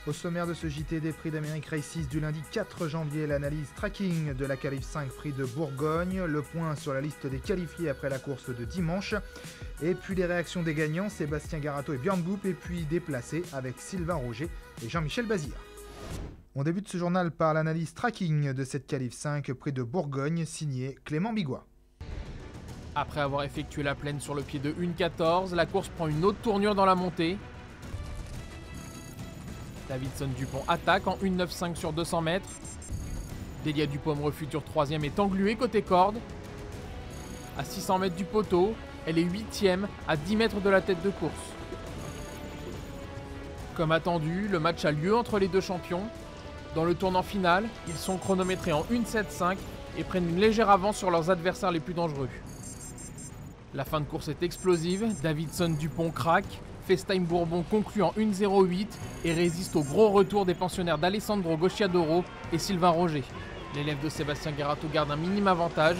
Au sommaire de ce JT des prix d'Amérique Races du lundi 4 janvier, l'analyse tracking de la qualif 5 prix de Bourgogne, le point sur la liste des qualifiés après la course de dimanche, et puis les réactions des gagnants, Sébastien Garato et Björn Goop, et puis déplacés avec Sylvain Roger et Jean-Michel Bazir. On débute ce journal par l'analyse tracking de cette qualif 5 prix de Bourgogne, signé Clément Bigois. Après avoir effectué la plaine sur le pied de 1,14, la course prend une autre tournure dans la montée. Davidson Dupont attaque en 1,95 sur 200 mètres. Delia Dupomre, futur 3e, est engluée côté corde. À 600 mètres du poteau, elle est 8e à 10 mètres de la tête de course. Comme attendu, le match a lieu entre les deux champions. Dans le tournant final, ils sont chronométrés en 1,75 et prennent une légère avance sur leurs adversaires les plus dangereux. La fin de course est explosive, Davidson Dupont craque, FaceTime Bourbon conclut en 1,08 et résiste au gros retour des pensionnaires d'Alessandro Gocciadoro et Sylvain Roger. L'élève de Sébastien Garato garde un minime avantage,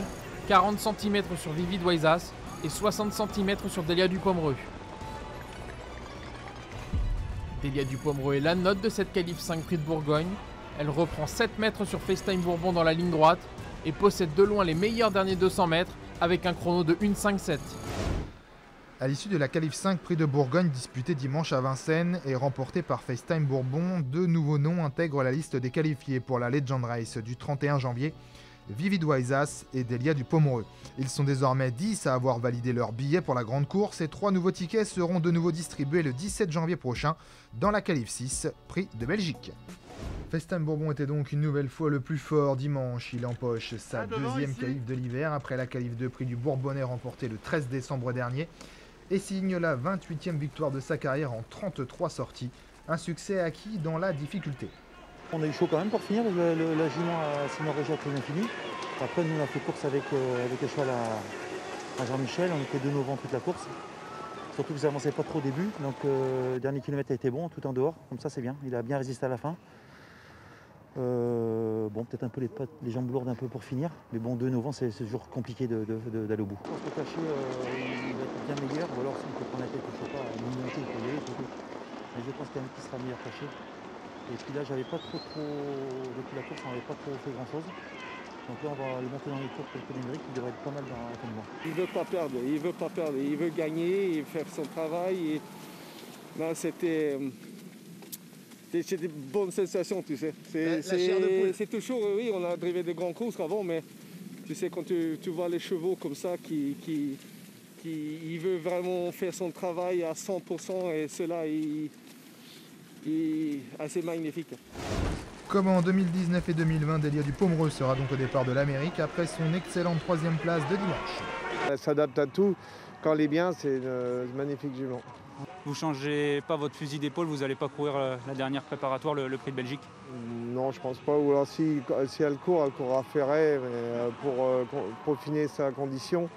40 cm sur Vivid Waisas et 60 cm sur Delia Dupomre. Delia Dupomre est la note de cette qualif 5 prix de Bourgogne. Elle reprend 7 mètres sur FaceTime Bourbon dans la ligne droite et possède de loin les meilleurs derniers 200 mètres avec un chrono de 1,57. À l'issue de la qualif 5 prix de Bourgogne disputée dimanche à Vincennes et remportée par FaceTime Bourbon, deux nouveaux noms intègrent la liste des qualifiés pour la Legend Race du 31 janvier, Vivid Waisas et Delia Dupomre. Ils sont désormais 10 à avoir validé leur billet pour la grande course et 3 nouveaux tickets seront de nouveau distribués le 17 janvier prochain dans la qualif 6 prix de Belgique. FaceTime Bourbon était donc une nouvelle fois le plus fort dimanche. Il empoche sa deuxième qualif de l'hiver après la qualif de prix du Bourbonnais remportée le 13 décembre dernier et signe la 28e victoire de sa carrière en 33 sorties. Un succès acquis dans la difficulté. On a eu chaud quand même pour finir, la jument à Simon Roger a très bien fini. Après nous on a fait course avec le cheval à Jean-Michel, on était de nouveau en toute la course. Surtout que ça avançait pas trop au début, donc le dernier kilomètre a été bon, tout en dehors, comme ça c'est bien, il a bien résisté à la fin. Bon, peut-être un peu les jambes lourdes un peu pour finir, mais bon, de nouveau c'est toujours compliqué d'aller au bout. Je pense que caché, il va être bien meilleur, ou alors si on peut prendre la tête, je sais pas, une montée, il faut y aller, mais je pense quand même qu'il sera meilleur caché. Et puis là, j'avais pas trop, depuis la course, on n'avait pas trop fait grand chose. Donc là, on va le monter dans les tours pour le Hendrick, il devrait être pas mal dans la fin de mois. Il veut pas perdre, il veut gagner, il veut faire son travail. Là, c'était des bonnes sensations, tu sais. C'est toujours, oui, on a drivé des grandes courses avant, mais tu sais, quand tu vois les chevaux comme ça, qui veut vraiment faire son travail à 100%, et cela, il est assez magnifique. Comme en 2019 et 2020, Delia Dupomre sera donc au départ de l'Amérique après son excellente 3e place de dimanche. Elle s'adapte à tout. Quand elle est bien, c'est une magnifique jument. Vous ne changez pas votre fusil d'épaule, vous n'allez pas courir la dernière préparatoire, le prix de Belgique? Non, je pense pas. Ou alors si elle courra ferré pour peaufiner sa condition.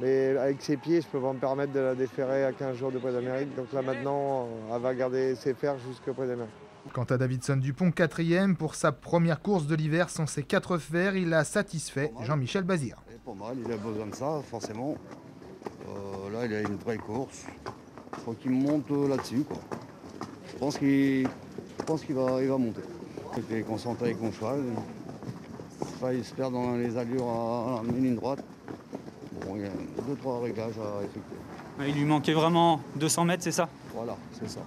Mais avec ses pieds, je peux pas me permettre de la déférer à 15 jours de Prix d'Amérique. Donc là maintenant, elle va garder ses fers jusqu'au Prix d'Amérique. Quant à Davidson Dupont, 4e pour sa première course de l'hiver sans ses 4 fers, il a satisfait Jean-Michel Bazir. Pas mal, il a besoin de ça, forcément. Là, il a une vraie course. Il faut qu'il monte là-dessus, quoi. Je pense qu'il va monter. Il est concentré avec mon cheval. Il se perd dans les allures à une ligne droite. Bon, il y a 2-3 réglages à effectuer. Il lui manquait vraiment 200 mètres, c'est ça? Voilà, c'est ça.